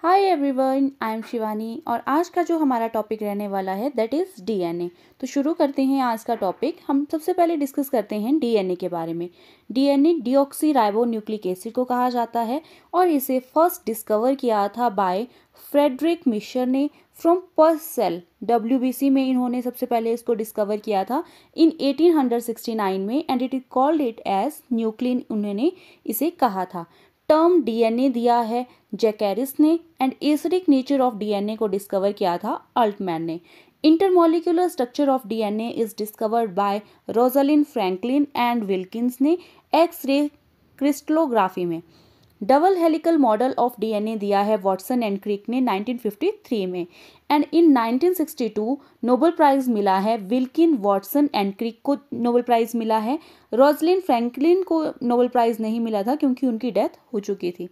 Hi everyone, I am Shivani और आज का जो हमारा टॉपिक रहने वाला है दैट इज़ डीएनए। तो शुरू करते हैं आज का टॉपिक। हम सबसे पहले डिस्कस करते हैं डीएनए के बारे में। DNA deoxy ribo nucleic acid को कहा जाता है और इसे फर्स्ट डिस्कवर किया था बाय फ्रेडरिक मिशर ने फ्रॉम पर्सेल WBC में। इन्होंने सबसे पहले इसको डिस्कवर किया था इन 1869 में and it is called it as nuclein, उन्होंने इसे कहा था। टर्म डीएनए दिया है जैकेरिस ने and acidic nature of DNA को डिस्कवर किया था अल्टमैन ने। Intermolecular structure of DNA is discovered by Rosalind Franklin and Wilkins ने एक्स-रे क्रिस्टलोग्राफी में। Double helical model of DNA दिया है वॉटसन एंड क्रिक ने 1953 में एंड इन 1962 नोबेल प्राइज मिला है विल्किन, वॉटसन एंड क्रिक को नोबेल प्राइज मिला है। रोजलिन फ्रैंकलिन को नोबेल प्राइज नहीं मिला था क्योंकि उनकी डेथ हो चुकी थी।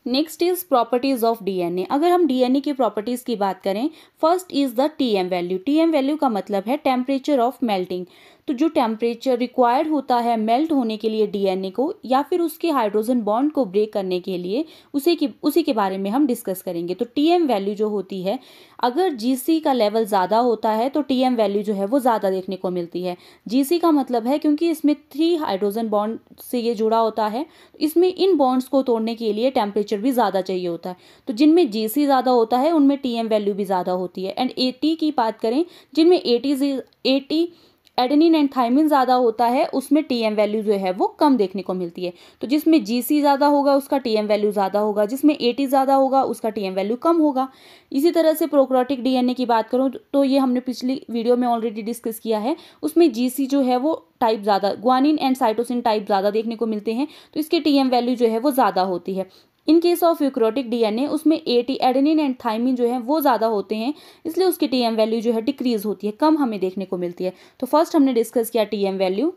Next is properties of DNA. अगर हम डीएनए की प्रॉपर्टीज की बात करें, first is the TM value. TM value का मतलब है टेम्परेचर ऑफ मेल्टिंग। तो जो टेम्परेचर रिक्वायर्ड होता है मेल्ट होने के लिए डीएनए को या फिर उसके हाइड्रोजन बॉन्ड को ब्रेक करने के लिए उसी के बारे में हम डिस्कस करेंगे। तो टीएम वैल्यू जो होती है, अगर जीसी का लेवल ज़्यादा होता है तो टीएम वैल्यू जो है वो ज़्यादा देखने को मिलती है। जीसी का मतलब है क्योंकि इसमें 3 हाइड्रोजन बॉन्ड से ये जुड़ा होता है, इसमें इन बॉन्ड्स को तोड़ने के लिए टेम्परेचर भी ज़्यादा चाहिए होता है। तो जिनमें जीसी ज़्यादा होता है उनमें टीएम वैल्यू भी ज़्यादा होती है। एंड एटी की बात करें, जिनमें एटी एडेनिन एंड थाइमिन ज़्यादा होता है उसमें टीएम वैल्यू जो है वो कम देखने को मिलती है। तो जिसमें जीसी ज़्यादा होगा उसका टीएम वैल्यू ज़्यादा होगा, जिसमें एटी ज़्यादा होगा उसका टीएम वैल्यू कम होगा। इसी तरह से प्रोकैरियोटिक डीएनए की बात करूँ तो ये हमने पिछली वीडियो में ऑलरेडी डिस्कस किया है। उसमें जीसी जो है वो टाइप ज़्यादा, ग्वानिन एंड साइटोसिन टाइप ज़्यादा देखने को मिलते हैं, तो इसके टीएम वैल्यू जो है वो ज़्यादा होती है। इन केस ऑफ यूकैरियोटिक डीएनए उसमें एटी एडेनिन एंड थाइमिन जो है वो ज़्यादा होते हैं, इसलिए उसकी टीएम वैल्यू जो है डिक्रीज होती है, कम हमें देखने को मिलती है। तो फर्स्ट हमने डिस्कस किया TM value.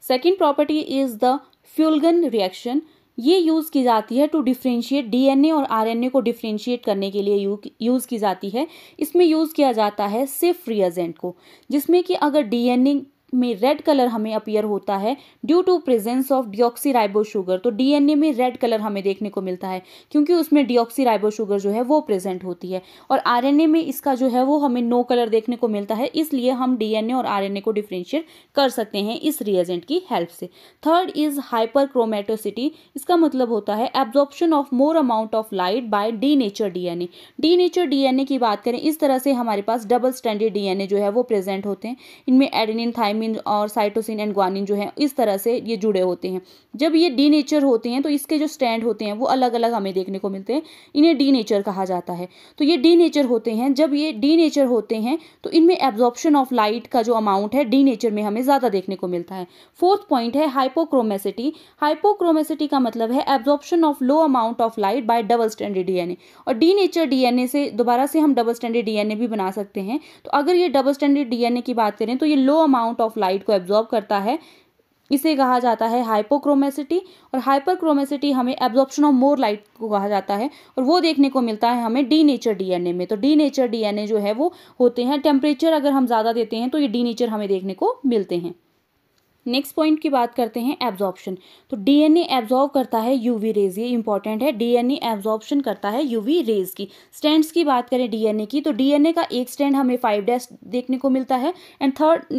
Second property is the Feulgen reaction. ये यूज़ की जाती है टू डिफ्रेंशिएट डीएनए और आरएनए को डिफ्रेंशिएट करने के लिए यूज़ की जाती है। इसमें यूज़ किया जाता है सिफ रिएजेंट को, जिसमें कि अगर डीएनए में रेड कलर हमें अपीयर होता है due to presence of deoxyribo sugar, तो डीएनए में रेड कलर हमें देखने को मिलता है क्योंकि उसमें डिऑक्सीराइबो शुगर जो है वो प्रेजेंट होती है। और आरएनए में इसका जो है वो हमें नो कलर देखने को मिलता है, इसलिए हम डीएनए और आरएनए को डिफ्रेंशिएट कर सकते हैं इस रिएजेंट की हेल्प से। Third is hyperchromaticity. इसका मतलब होता है absorption of more amount of light by denature DNA. Denature DNA की बात करें, इस तरह से हमारे पास डबल स्ट्रैंडेड डीएनए जो है वो प्रेजेंट होते हैं। इनमें एडेनिन, थाइमिन और साइटोसिन एंड ग्वानिन जो है इस तरह से ये जुड़े होते हैं। जब ये डीनेचर होते हैं तो इसके जो स्ट्रैंड होते हैं वो अलग अलग हमें देखने को मिलते हैं, इन्हें डीनेचर कहा जाता है। तो ये डीनेचर होते हैं, जब ये डीनेचर होते हैं तो इनमें एब्जॉर्प्शन ऑफ लाइट का जो अमाउंट है डीनेचर में हमें ज़्यादा देखने को मिलता है। फोर्थ पॉइंट है हाइपोक्रोमेसिटी। हाइपोक्रोमेसिटी का मतलब है absorption of low amount of light bye double stranded DNA. और डीनेचर डीएनए से दोबारा से हम डबल स्ट्रैंडेड डीएनए भी बना सकते हैं। तो अगर ये डबल स्ट्रैंडेड डीएनए की बात करें तो ये लो अमाउंट ऑफ लाइट को एब्जॉर्ब करता है, इसे कहा जाता है हाइपोक्रोमेसिटी। और हाइपरक्रोमेसिटी हमें एब्जॉर्प्शन ऑफ मोर लाइट को कहा जाता है और वो देखने को मिलता है हमें डीनेचर डीएनए में। तो डीनेचर डीएनए जो है वो होते हैं, टेम्परेचर अगर हम ज़्यादा देते हैं तो ये डीनेचर हमें देखने को मिलते हैं। नेक्स्ट पॉइंट की बात करते हैं एब्जॉर्प्शन। तो डीएनए एब्जॉर्ब करता है यूवी रेज, ये इंपॉर्टेंट है। डीएनए एब्जॉर्प्शन करता है यूवी रेज की। स्ट्रैंड्स की बात करें डीएनए की, तो डीएनए का एक स्ट्रैंड हमें 5' देखने को मिलता है and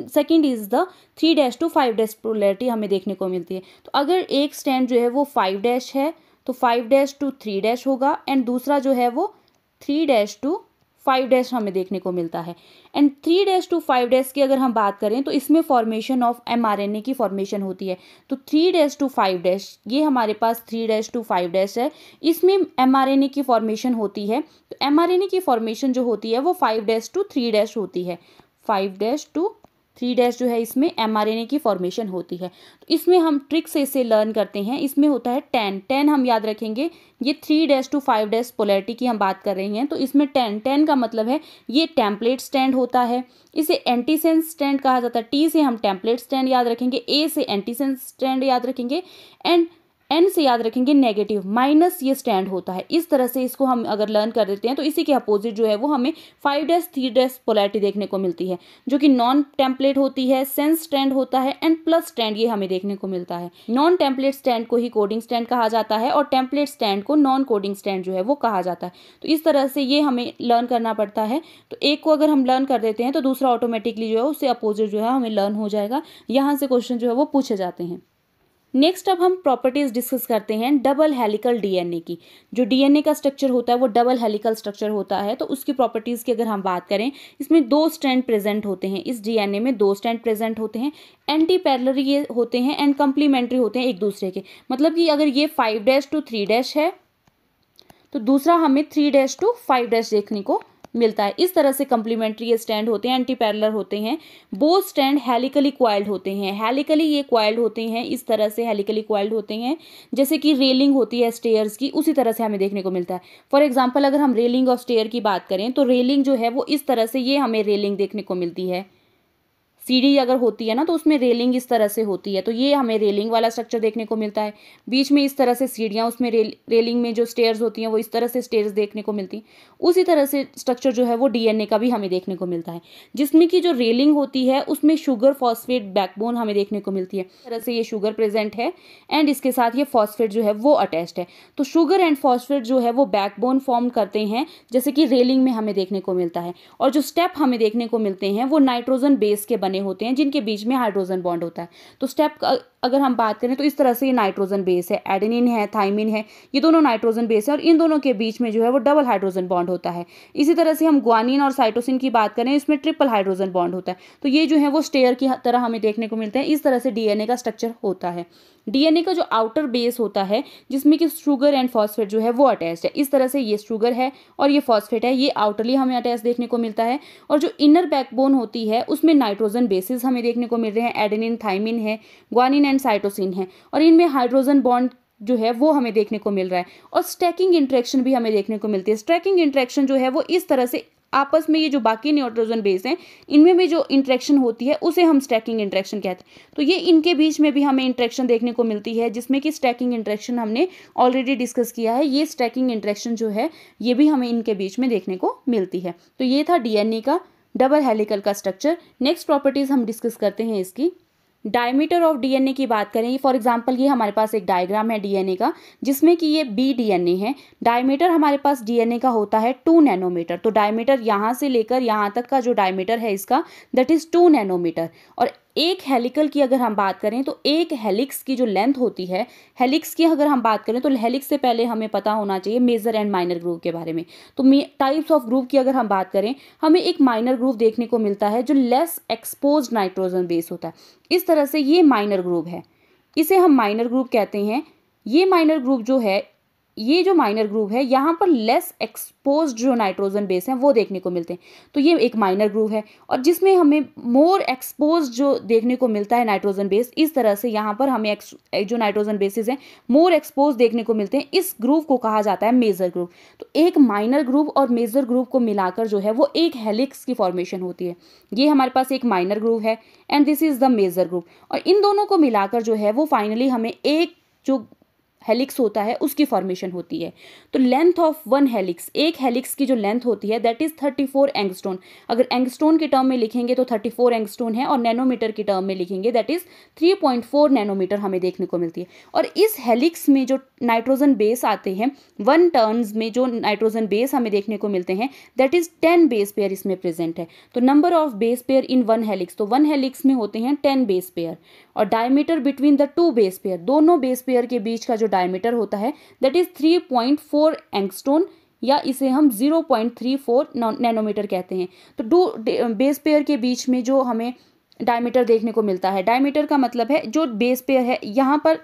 second is the 3' to 5' polarity हमें देखने को मिलती है। तो अगर एक स्ट्रैंड जो है वो 5' है तो 5' to 3' होगा एंड दूसरा जो है वो 3' to 5' हमें देखने को मिलता है। एंड 3' to 5' की अगर हम बात करें तो इसमें फॉर्मेशन ऑफ एमआरएनए की फॉर्मेशन होती है। तो 3' to 5' ये हमारे पास 3' to 5' है, इसमें एमआरएनए की फॉर्मेशन होती है। तो एमआरएनए की फॉर्मेशन जो होती है वो 5' to 3' होती है। 5' to 3' जो है इसमें एमआरएनए की फॉर्मेशन होती है। तो इसमें हम ट्रिक से इसे लर्न करते हैं। इसमें होता है 10 हम याद रखेंगे। ये 3' to 5' पोलैरिटी की हम बात कर रहे हैं, तो इसमें 10 का मतलब है ये टेम्पलेट स्ट्रैंड होता है। इसे एंटीसेंस स्ट्रैंड कहा जाता है। टी से हम टेम्पलेट स्ट्रैंड याद रखेंगे, ए से एंटीसेंस स्ट्रैंड याद रखेंगे एंड एन से याद रखेंगे नेगेटिव, माइनस ये स्टैंड होता है। इस तरह से इसको हम अगर लर्न कर देते हैं तो इसी के अपोजिट जो है वो हमें 5' 3' पोलैरिटी देखने को मिलती है, जो कि नॉन टेम्पलेट होती है, सेंस स्टैंड होता है एंड प्लस स्टैंड ये हमें देखने को मिलता है। नॉन टेम्पलेट स्टैंड को ही कोडिंग स्टैंड कहा जाता है और टेम्पलेट स्टैंड को नॉन कोडिंग स्टैंड जो है वो कहा जाता है। तो इस तरह से ये हमें लर्न करना पड़ता है। तो एक को अगर हम लर्न कर देते हैं तो दूसरा ऑटोमेटिकली जो है उससे अपोजिट जो है हमें लर्न हो जाएगा। यहाँ से क्वेश्चन जो है वो पूछे जाते हैं। नेक्स्ट अब हम प्रॉपर्टीज डिस्कस करते हैं डबल हेलिकल डीएनए की। जो डीएनए का स्ट्रक्चर होता है वो डबल हेलिकल स्ट्रक्चर होता है। तो उसकी प्रॉपर्टीज की अगर हम बात करें, इसमें 2 स्ट्रैंड प्रेजेंट होते हैं। इस डीएनए में 2 स्ट्रैंड प्रेजेंट होते हैं, एंटी पैरेलल ये होते हैं एंड कंप्लीमेंट्री होते हैं एक दूसरे के। मतलब कि अगर ये 5' to 3' है तो दूसरा हमें 3' to 5' देखने को मिलता है। इस तरह से कंप्लीमेंट्री ये स्टैंड होते हैं, एंटी पैरेलल होते हैं। बोथ स्टैंड हेलिकली क्वाइल्ड होते हैं। हेलिकली ये क्वाइल्ड होते हैं, इस तरह से हेलिकली क्वाइल्ड होते हैं, जैसे कि रेलिंग होती है स्टेयर्स की, उसी तरह से हमें देखने को मिलता है। फॉर एग्जाम्पल अगर हम रेलिंग ऑफ स्टेयर की बात करें तो रेलिंग जो है वो इस तरह से ये हमें रेलिंग देखने को मिलती है। सीढ़ी अगर होती है ना तो उसमें रेलिंग इस तरह से होती है, तो ये हमें रेलिंग वाला स्ट्रक्चर देखने को मिलता है। बीच में इस तरह से सीढ़ियाँ, उसमें रेलिंग में जो स्टेयर्स होती हैं वो इस तरह से स्टेयर्स देखने को मिलती हैं। उसी तरह से स्ट्रक्चर जो है वो डीएनए का भी हमें देखने को मिलता है, जिसमें कि जो रेलिंग होती है उसमें शुगर फॉस्फेट बैकबोन हमें देखने को मिलती है। इस तरह से ये शुगर प्रेजेंट है एंड इसके साथ ये फॉस्फेट जो है वो अटैच्ड है। तो शुगर एंड फॉस्फेट जो है वो बैकबोन फॉर्म करते हैं, जैसे कि रेलिंग में हमें देखने को मिलता है। और जो स्टेप हमें देखने को मिलते हैं वो नाइट्रोजन बेस के बने होते हैं, जिनके बीच में हाइड्रोजन बॉन्ड होता है। तो स्टेप अगर हम बात करें तो इस तरह से ये नाइट्रोजन बेस है, एडेनिन है, थाइमिन है, ये दोनों नाइट्रोजन बेस है और इन दोनों के बीच में जो है वो डबल हाइड्रोजन बॉन्ड होता है। इसी तरह से हम ग्वानिन और साइटोसिन की बात करें, इसमें ट्रिपल हाइड्रोजन बॉन्ड होता है। तो ये जो है वो स्टेयर की तरह हमें देखने को मिलते हैं। इस तरह से डीएनए का स्ट्रक्चर होता है। डीएनए का जो आउटर बेस होता है, जिसमें कि शुगर एंड फॉस्फेट जो है वो अटैच्ड है। इस तरह से ये शुगर है और ये फॉस्फेट है, ये आउटरली हमें अटैच देखने को मिलता है। और जो इनर बैकबोन होती है उसमें नाइट्रोजन बेसिस हमें देखने को मिल रहे हैं, एडेनिन, थाइमिन है, ग्वानिन एंड साइटोसिन है, और इनमें हाइड्रोजन बॉन्ड जो है वो हमें देखने को मिल रहा है। और स्टैकिंग इंटरेक्शन भी हमें देखने को मिलती है। स्टैकिंग इंटरेक्शन जो है वो इस तरह से आपस में, ये जो बाकी नाइट्रोजन बेस हैं इनमें भी जो इंटरेक्शन होती है उसे हम स्टैकिंग इंटरेक्शन कहते हैं। तो ये इनके बीच में भी हमें इंटरेक्शन देखने को मिलती है, जिसमें कि स्टैकिंग इंटरेक्शन हमने ऑलरेडी डिस्कस किया है। ये स्टैकिंग इंटरेक्शन जो है ये भी हमें इनके बीच में देखने को मिलती है। तो ये था डीएनए का डबल हेलिकल का स्ट्रक्चर। नेक्स्ट प्रॉपर्टीज हम डिस्कस करते हैं इसकी। डायमीटर ऑफ डीएनए की बात करें, फॉर एग्जांपल ये हमारे पास एक डायग्राम है डीएनए का, जिसमें कि ये बी डीएनए है। डायमीटर हमारे पास डीएनए का होता है 2 नैनोमीटर। तो डायमीटर यहाँ से लेकर यहाँ तक का जो डायमीटर है इसका, दैट इज 2 नैनोमीटर। और एक हेलिकल की अगर हम बात करें तो एक हेलिक्स की जो लेंथ होती है, हेलिक्स की अगर हम बात करें तो हेलिक्स से पहले हमें पता होना चाहिए मेजर एंड माइनर ग्रूव के बारे में। तो टाइप्स ऑफ ग्रूव की अगर हम बात करें, हमें एक माइनर ग्रूव देखने को मिलता है जो लेस एक्सपोज्ड नाइट्रोजन बेस होता है। इस तरह से ये माइनर ग्रूव है, इसे हम माइनर ग्रूव कहते हैं। ये माइनर ग्रूव जो है, ये जो माइनर ग्रूव है, यहाँ पर लेस एक्सपोज्ड जो नाइट्रोजन बेस हैं वो देखने को मिलते हैं। तो ये एक माइनर ग्रूव है। और जिसमें हमें मोर एक्सपोज्ड जो देखने को मिलता है नाइट्रोजन बेस, इस तरह से यहाँ पर हमें जो नाइट्रोजन बेसिस हैं मोर एक्सपोज देखने को मिलते हैं। इस ग्रूव को कहा जाता है मेजर ग्रूव। तो एक माइनर ग्रूव और मेजर ग्रूव को मिलाकर जो है वो एक हेलिक्स की फॉर्मेशन होती है। ये हमारे पास एक माइनर ग्रूव है and this is the major groove. और इन दोनों को मिलाकर जो है वो फाइनली हमें एक जो हेलिक्स होता है उसकी फॉर्मेशन होती है। तो लेंथ ऑफ वन हेलिक्स, एक हेलिक्स की जो लेंथ होती है दैट इज 34 एंगस्ट्रॉन। अगर एंगस्ट्रॉन के टर्म में लिखेंगे तो 34 एंगस्ट्रॉन है, और नैनोमीटर के टर्म में लिखेंगे दैट इज 3.4 नैनोमीटर हमें देखने को मिलती है। और इस हेलिक्स में जो नाइट्रोजन बेस आते हैं, 1 टर्न्स में जो नाइट्रोजन बेस हमें देखने को मिलते हैं दैट इज 10 बेस पेयर इसमें प्रेजेंट है। तो number of base pair in one helix, तो 1 हेलिक्स में होते हैं 10 बेस पेयर। और diameter between the 2 base pair, दोनों बेस पेयर के बीच का जो डायमीटर होता है दैट इज 3.4 एंगस्ट्रॉन, या इसे हम 0.34 नैनोमीटर कहते हैं। तो 2 बेस पेयर के बीच में जो हमें डायमीटर देखने को मिलता है, डायमीटर का मतलब है जो बेस पेयर है, यहाँ पर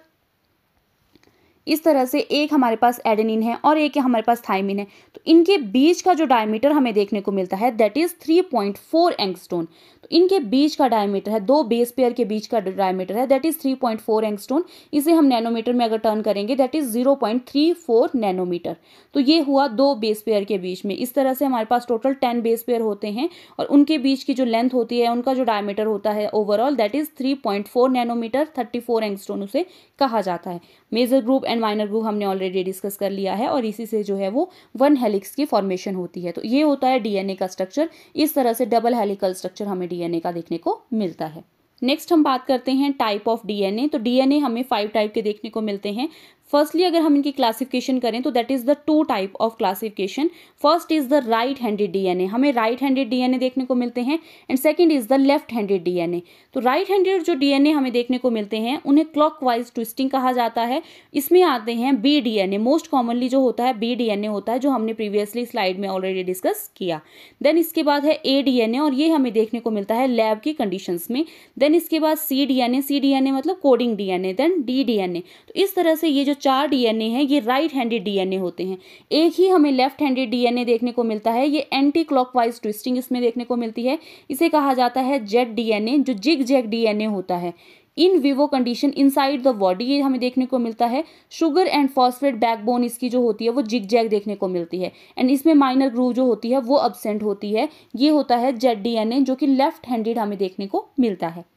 इस तरह से एक हमारे पास एडेनिन है और एक हमारे पास थाइमिन है। तो इनके बीच का जो डायमीटर हमें देखने को मिलता है दैट इज 3.4 एंगस्ट्रॉन। तो इनके बीच का डायमीटर है, दो बेस पेयर के बीच का डायमीटर है दैट इज 3.4 एंगस्ट्रॉन। इसे हम नैनोमीटर में अगर टर्न करेंगे दैट इज 0.34 नैनोमीटर। तो ये हुआ दो बेस पेयर के बीच में। इस तरह से हमारे पास टोटल 10 बेस पेयर होते हैं और उनके बीच की जो लेंथ होती है, उनका जो डायमीटर होता है overall that is 3.4 nanometre, 34 angstrom उसे कहा जाता है। Major group and minor group हमने ऑलरेडी डिस्कस कर लिया है और इसी से जो है वो वन हेलिक्स की फॉर्मेशन होती है। तो ये होता है डीएनए का स्ट्रक्चर। इस तरह से डबल हेलिकल स्ट्रक्चर हमें डीएनए का देखने को मिलता है। नेक्स्ट हम बात करते हैं टाइप ऑफ डीएनए। तो डीएनए हमें 5 टाइप के देखने को मिलते हैं। फर्स्टली अगर हम इनकी क्लासिफिकेशन करें तो that is the 2 type of classification. First is the right handed DNA, हमें राइट हैंडेड डीएनए देखने को मिलते हैं, and second is the left handed DNA. तो राइट हैंडेड जो डीएनए हमें देखने को मिलते हैं उन्हें क्लॉकवाइज ट्विस्टिंग कहा जाता है। इसमें आते हैं बी डीएनए, मोस्ट कॉमनली जो होता है बी डीएनए होता है, जो हमने प्रीवियसली स्लाइड में ऑलरेडी डिस्कस किया। देन इसके बाद है ए डीएनए और ये हमें देखने को मिलता है लैब की कंडीशंस में। देन इसके बाद सी डीएनए मतलब coding DNA. Then D DNA. तो इस तरह से ये जो 4 डीएनए हैं ये राइट हैंडेड डीएनए होते हैं। एक ही हमें लेफ्ट हैंडेड डीएनए देखने को मिलता है, ये एंटी क्लॉकवाइज ट्विस्टिंग इसमें देखने को मिलती है। इसे कहा जाता है जेड डीएनए, जो जिग जैग डीएनए होता है। In vivo condition inside the body ये हमें देखने को मिलता है। शुगर एंड फॉस्फेट बैकबोन इसकी जो होती है वो जिग जैग देखने को मिलती है, एंड इसमें माइनर ग्रूव जो होती है वो अब्सेंट होती है। ये होता है जेड डीएनए, जो कि लेफ्ट हैंडेड हमें देखने को मिलता है।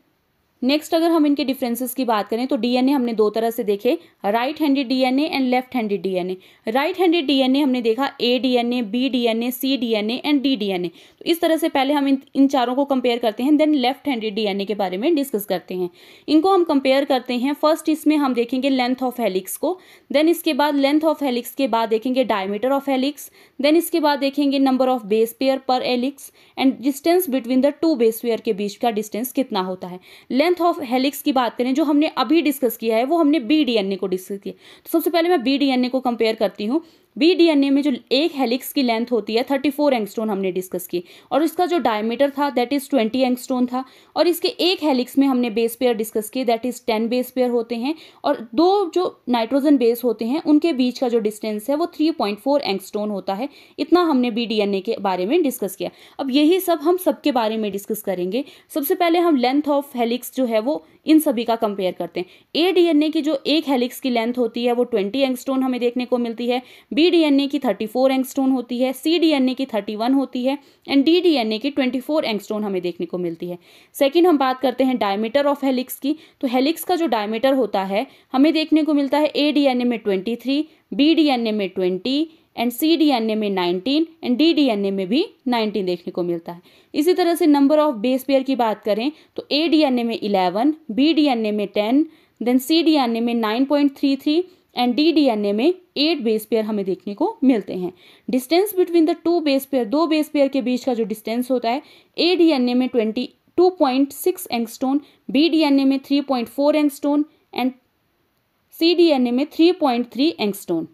नेक्स्ट अगर हम इनके डिफरेंसेस की बात करें तो डीएनए हमने 2 तरह से देखे, right handed DNA and left handed DNA. Right handed DNA हमने देखा A DNA, B DNA, C DNA and D DNA. तो इस तरह से पहले हम इन चारों को कंपेयर करते हैं, देन लेफ्ट हैंडेड डीएनए के बारे में डिस्कस करते हैं। इनको हम कंपेयर करते हैं। फर्स्ट इसमें हम देखेंगे लेंथ ऑफ हेलिक्स को, देन इसके बाद लेंथ ऑफ हेलिक्स के बाद देखेंगे डायमीटर ऑफ हेलिक्स, देन इसके बाद देखेंगे नंबर ऑफ बेस पेयर पर helix and distance between the 2 base pair के बीच का डिस्टेंस कितना होता है। लेंथ ऑफ हेलिक्स की बात करें, जो हमने अभी डिस्कस किया है वो हमने बी डीएनए को डिस्कस किया। तो सबसे पहले मैं बी डीएनए को कंपेयर करती हूँ। बी डीएनए में जो एक हेलिक्स की लेंथ होती है 34 एंगस्ट्रॉन हमने डिस्कस की, और इसका जो डायमीटर था दैट इज 20 एंगस्ट्रॉन था, और इसके एक हेलिक्स में हमने बेस पेयर डिस्कस किए दैट इज 10 बेस पेयर होते हैं, और 2 जो नाइट्रोजन बेस होते हैं उनके बीच का जो डिस्टेंस है वो 3.4 एंगस्ट्रॉन होता है। इतना हमने बी डीएनए के बारे में डिस्कस किया। अब यही सब हम सबके बारे में डिस्कस करेंगे। सबसे पहले हम लेंथ ऑफ हेलिक्स जो है वो इन सभी का कंपेयर करते हैं। ए डीएनए की जो एक हेलिक्स की लेंथ होती है वो 20 एंगस्ट्रॉन हमें देखने को मिलती है, बी डीएनए की 34 एंगस्ट्रॉन होती है, सी डीएनए की 31 होती है, एंड डी डीएनए की 24 एंगस्ट्रॉन हमें देखने को मिलती है। सेकंड हम बात करते हैं डायमीटर ऑफ हेलिक्स की। तो हेलिक्स का जो डायमीटर होता है हमें देखने को मिलता है ए डीएनए में 23, बी डीएनए में 20 एंड सी डीएनए में 19 एंड डी डीएनए में भी 19 देखने को मिलता है। इसी तरह से नंबर ऑफ बेस पेयर की बात करें तो ए डीएनए में 11, बी डीएनए में 10, देन सी डीएनए में 9.33 एंड डी डीएनए में 8 बेस पेयर हमें देखने को मिलते हैं। Distance between the 2 base pair, 2 base pair के बीच का जो डिस्टेंस होता है, ए डीएनए में 22.6 एंगस्ट्रॉन, बी डीएनए में 3.4 एंगस्ट्रॉन एंड सी डीएनए में 3.3 एंगस्ट्रॉन।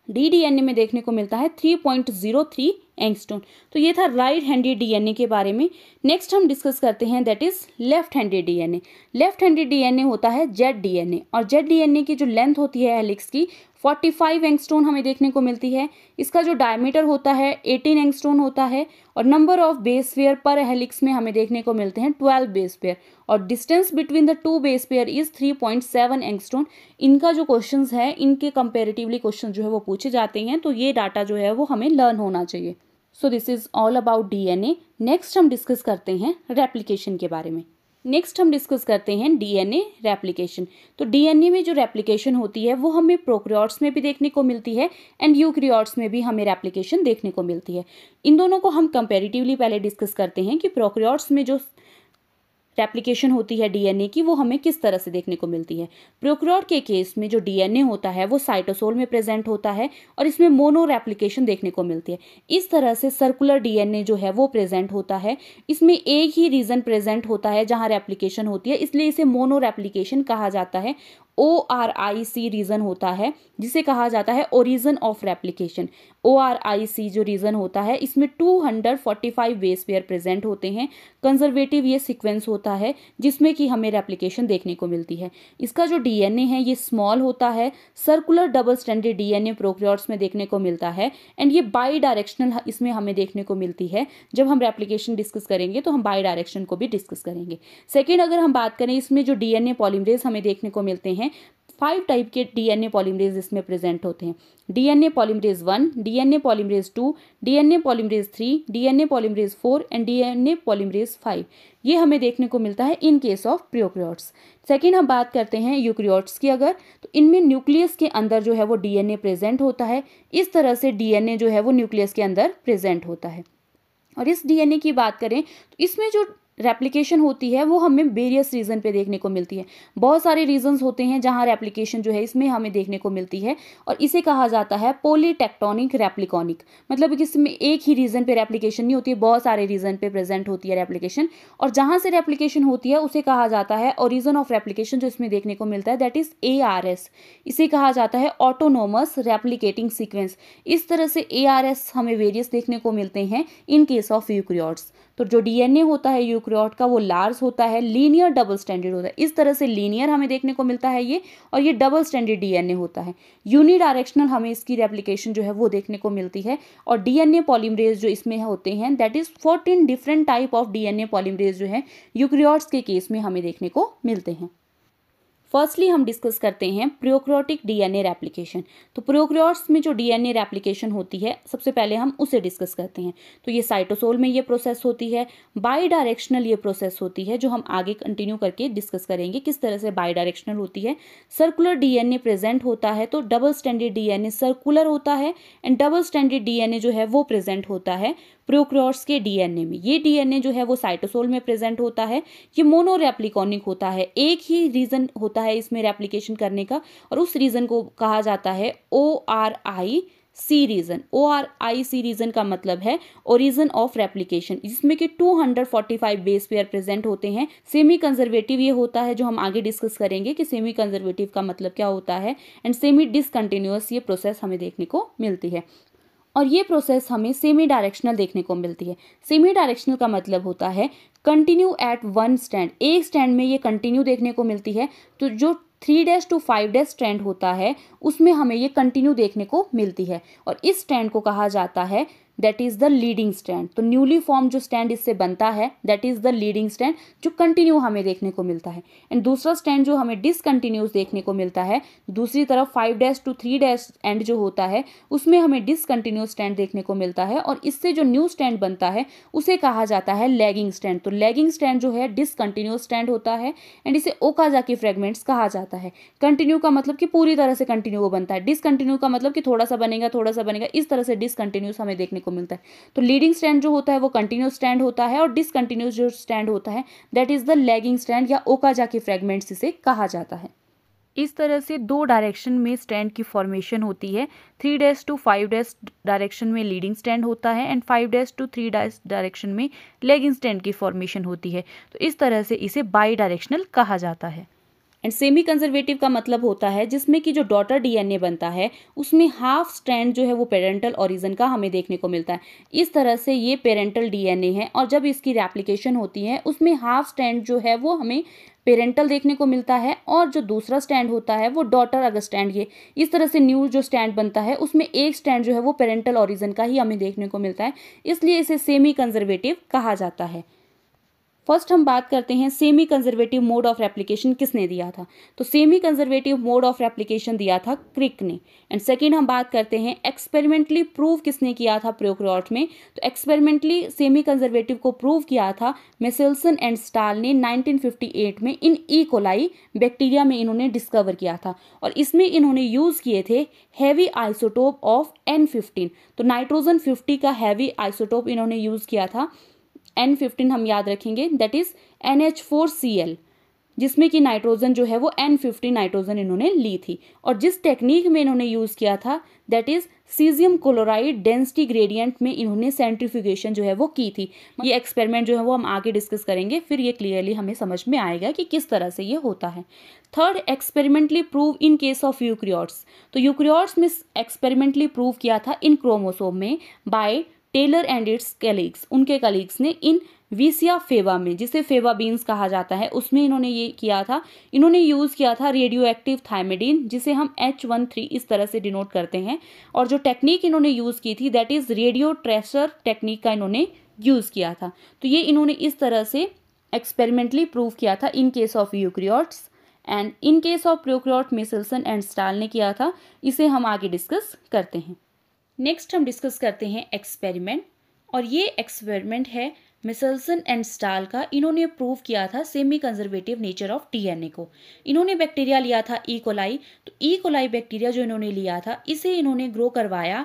डी डीएनए में देखने को मिलता है 3.03 एंगस्ट्रॉन। तो ये था राइट हैंडेड डीएनए के बारे में। नेक्स्ट हम डिस्कस करते हैं that is left handed DNA. Left handed DNA होता है जेड डीएनए, और जेड डीएनए की जो लेंथ होती है हेलिक्स की 45 एंगस्ट्रॉन हमें देखने को मिलती है। इसका जो डायमीटर होता है 18 एंगस्ट्रॉन होता है, और नंबर ऑफ बेस पेयर पर हेलिक्स में हमें देखने को मिलते हैं 12 बेस पेयर, और distance between the 2 base pair is 3.7 angstrom. इनका जो क्वेश्चंस है, इनके कंपेरेटिवली क्वेश्चन जो है वो पूछे जाते हैं, तो ये डाटा जो है वो हमें लर्न होना चाहिए। So this is all about DNA. Next हम डिस्कस करते हैं रेप्लिकेशन के बारे में। नेक्स्ट हम डिस्कस करते हैं डीएनए रेप्लिकेशन। तो डीएनए में जो रेप्लिकेशन होती है वो हमें प्रोकैरियोट्स में भी देखने को मिलती है एंड यूकैरियोट्स में भी हमें रेप्लिकेशन देखने को मिलती है। इन दोनों को हम कंपैरेटिवली पहले डिस्कस करते हैं कि प्रोकैरियोट्स में जो रेप्लिकेशन होती है डीएनए की वो हमें किस तरह से देखने को मिलती है। प्रोकैरियोट के केस में जो डीएनए होता है वो साइटोसोल में प्रेजेंट होता है और इसमें मोनो रेप्लिकेशन देखने को मिलती है। इस तरह से सर्कुलर डीएनए जो है वो प्रेजेंट होता है। इसमें एक ही रीजन प्रेजेंट होता है जहां रेप्लिकेशन होती है, इसलिए इसे मोनो रेप्लिकेशन कहा जाता है। ORIC रीजन होता है जिसे कहा जाता है ओरिजिन ऑफ रेप्लिकेशन। ORIC जो रीजन होता है इसमें 245 बेस पेयर प्रेजेंट होते हैं। कंजर्वेटिव ये सीक्वेंस होता है जिसमें कि हमें रेप्लिकेशन देखने को मिलती है। इसका जो डीएनए है ये स्मॉल होता है, circular double stranded DNA prokaryotes में देखने को मिलता है एंड ये बाई डायरेक्शनल इसमें हमें देखने को मिलती है। जब हम रेप्लिकेशन डिस्कस करेंगे तो हम बाई डायरेक्शन को भी डिस्कस करेंगे। सेकेंड अगर हम बात करें इसमें जो डीएनए पॉलीमरेज हमें देखने को मिलते हैं, 5 टाइप के डीएनए पॉलीमरेज इसमें प्रेजेंट होते हैं। DNA polymerase 1, DNA polymerase 2, DNA polymerase 3, DNA polymerase 4 and DNA polymerase 5। ये हमें देखने को मिलता है इन केस ऑफ प्रोकैरियोट्स। सेकेंड हम बात करते हैं यूकैरियोट्स की अगर, तो इनमें न्यूक्लियस के अंदर जो है वो डीएनए प्रेजेंट होता है। इस तरह से डीएनए जो है वो न्यूक्लियस के अंदर प्रेजेंट होता है। और इस डीएनए की बात करें तो इसमें जो रेप्लिकेशन होती है वो हमें वेरियस रीजन पे देखने को मिलती है। बहुत सारे रीजंस होते हैं जहां रेप्लिकेशन जो है इसमें हमें देखने को मिलती है और इसे कहा जाता है पॉलीटेक्टोनिक रेप्लिकॉनिक। मतलब कि इसमें एक ही रीजन पे रेप्लिकेशन नहीं होती है, बहुत सारे रीजन पे प्रेजेंट होती है रेप्लिकेशन। और जहां से रेप्लिकेशन होती है उसे कहा जाता है ओरिजिन ऑफ रेप्लिकेशन। जो इसमें देखने को मिलता है दैट इज ARS। इसे कहा जाता है ऑटोनोमस रेप्लिकेटिंग सीक्वेंस। इस तरह से ARS हमें वेरियस देखने को मिलते हैं इन केस ऑफ यूकैरियोट्स। तो जो डीएनए होता है यूकैरियोट का वो लार्ज होता है, लीनियर डबल स्ट्रैंडेड होता है। इस तरह से लीनियर हमें देखने को मिलता है ये, और ये डबल स्ट्रैंडेड डीएनए होता है। यूनिडायरेक्शनल हमें इसकी रेप्लिकेशन जो है वो देखने को मिलती है। और डीएनए पॉलीमरेज जो इसमें होते हैं that is 14 different type of DNA polymerase जो है यूकैरियोट्स के केस में हमें देखने को मिलते हैं। फर्स्टली हम डिस्कस करते हैं प्रोकैरियोटिक डीएनए रेप्लिकेशन। तो प्रोकैरियोट्स में जो डीएनए रेप्लिकेशन होती है सबसे पहले हम उसे डिस्कस करते हैं। तो ये साइटोसोल में ये प्रोसेस होती है, बाई डायरेक्शनल ये प्रोसेस होती है जो हम आगे कंटिन्यू करके डिस्कस करेंगे किस तरह से बाई डायरेक्शनल होती है। सर्कुलर डीएनए प्रेजेंट होता है, तो डबल स्ट्रैंडेड डीएनए सर्कुलर होता है एंड डबल स्ट्रैंडेड डीएनए जो है वो प्रेजेंट होता है प्रोकैरियोट्स के डीएनए में। ये डीएनए जो है वो साइटोसोल में प्रेजेंट होता है। ये मोनो रेप्लिकॉनिक होता है, एक ही रीजन होता है इसमें रेप्लिकेशन करने का और उस रीजन को कहा जाता है ORIC रीजन। ORIC रीजन का मतलब है ओरिजिन ऑफ रेप्लिकेशन, जिसमें कि 245 बेस पेयर प्रेजेंट होते हैं। सेमी कंजर्वेटिव ये होता है जो हम आगे डिस्कस करेंगे कि सेमी कंजर्वेटिव का मतलब क्या होता है एंड सेमी डिसकंटिन्यूअस ये प्रोसेस हमें देखने को मिलती है। और ये प्रोसेस हमें सेमी डायरेक्शनल देखने को मिलती है। सेमी डायरेक्शनल का मतलब होता है कंटिन्यू एट वन स्टैंड, एक स्टैंड में ये कंटिन्यू देखने को मिलती है। तो जो 3' to 5' स्टैंड होता है उसमें हमें ये कंटिन्यू देखने को मिलती है और इस स्टैंड को कहा जाता है that is the leading stand. तो न्यूली फॉर्म जो स्टैंड इससे बनता है that is the leading stand जो कंटिन्यू हमें देखने को मिलता है। एंड दूसरा स्टैंड जो हमें डिसकंटिन्यूस देखने को मिलता है, दूसरी तरफ 5' to 3' एंड जो होता है उसमें हमें डिसकंटिन्यूस स्टैंड देखने को मिलता है और इससे जो न्यू स्टैंड बनता है उसे कहा जाता है लैगिंग स्टैंड। तो लैगिंग स्टैंड जो है डिसकंटिन्यूस स्टैंड होता है एंड इसे ओकाजाकी फ्रेगमेंट्स कहा जाता है। कंटिन्यू का मतलब कि पूरी तरह से कंटिन्यू वो बनता है, डिसकंटिन्यू का मतलब कि थोड़ा सा बनेगा, इस तरह से डिसकंटिन्यूस हमें देखने को मिलता है। तो लीडिंग स्टैंड जो होता है वो कंटिन्यूस स्टैंड होता है और डिसकंटिन्यूस जो स्टैंड होता है that is the lagging stand या ओकाजाकी फ्रेगमेंट्स इसे कहा जाता है। इस तरह से दो डायरेक्शन में स्टैंड की फॉर्मेशन होती है। 3' to 5' डायरेक्शन में लीडिंग स्टैंड होता है एंड 5' to 3' डायरेक्शन में लैगिंग स्टैंड की फॉर्मेशन होती है। तो इस तरह से इसे बाई डायरेक्शनल कहा जाता है। एंड सेमी कंजर्वेटिव का मतलब होता है जिसमें कि जो डॉटर डीएनए बनता है उसमें हाफ स्ट्रैंड जो है वो पेरेंटल ओरिजिन का हमें देखने को मिलता है। इस तरह से ये पेरेंटल डीएनए है और जब इसकी रेप्लिकेशन होती है उसमें हाफ स्ट्रैंड जो है वो हमें पेरेंटल देखने को मिलता है और जो दूसरा स्टैंड होता है वो डॉटर अगर स्टैंड, ये इस तरह से न्यू जो स्टैंड बनता है उसमें एक स्टैंड जो है वो पेरेंटल ओरिजिन का ही हमें देखने को मिलता है, इसलिए इसे सेमी कंजर्वेटिव कहा जाता है। फर्स्ट हम बात करते हैं semi conservative mode of replication किसने दिया था। तो semi conservative mode of replication दिया था क्रिक ने। एंड सेकेंड हम बात करते हैं एक्सपेरिमेंटली प्रूव किसने किया था प्रोकैरियोट में। तो एक्सपेरिमेंटली सेमी कंजर्वेटिव को प्रूव किया था मेसेल्सन एंड स्टाल ने 1958 में इन ई कोलाई बैक्टीरिया में इन्होंने डिस्कवर किया था और इसमें इन्होंने यूज किए थे हैवी आइसोटोप ऑफ N15। तो नाइट्रोजन 50 का हैवी आइसोटोप इन्होंने यूज किया था। N15 हम याद रखेंगे दैट इज NH4Cl जिसमें कि नाइट्रोजन जो है वो N15 नाइट्रोजन इन्होंने ली थी। और जिस टेक्निक में इन्होंने यूज़ किया था that is caesium chloride density gradient में इन्होंने सेंट्रीफ्यूगेशन जो है वो की थी। ये एक्सपेरिमेंट जो है वो हम आगे डिस्कस करेंगे, फिर ये क्लियरली हमें समझ में आएगा कि किस तरह से ये होता है। Third, experimentally prove in case of eukaryotes. तो यूक्रियोट्स में एक्सपेरिमेंटली प्रूव किया था इन क्रोमोसोम में by Taylor and its colleagues, उनके कलीग्स ने इन विसिया फेवा में, जिसे फेवा बीन्स कहा जाता है, उसमें इन्होंने ये किया था। इन्होंने यूज़ किया था रेडियो एक्टिव थायमिडीन, जिसे हम H13 इस तरह से डिनोट करते हैं। और जो टेक्निक इन्होंने यूज़ की थी that is radio tracer technique का इन्होंने यूज़ किया था। तो ये इन्होंने इस तरह से एक्सपेरिमेंटली प्रूव किया था in case of eukaryotes. And in case of prokaryote Meselson and Stahl ने किया था। इसे हम आगे डिस्कस करते हैं। नेक्स्ट हम डिस्कस करते हैं एक्सपेरिमेंट, और ये एक्सपेरिमेंट है मिसेल्सन एंड स्टाल का। इन्होंने प्रूव किया था semi conservative nature of DNA को। इन्होंने बैक्टीरिया लिया था ई कोलाई। तो ई कोलाई बैक्टीरिया जो इन्होंने लिया था, इसे इन्होंने ग्रो करवाया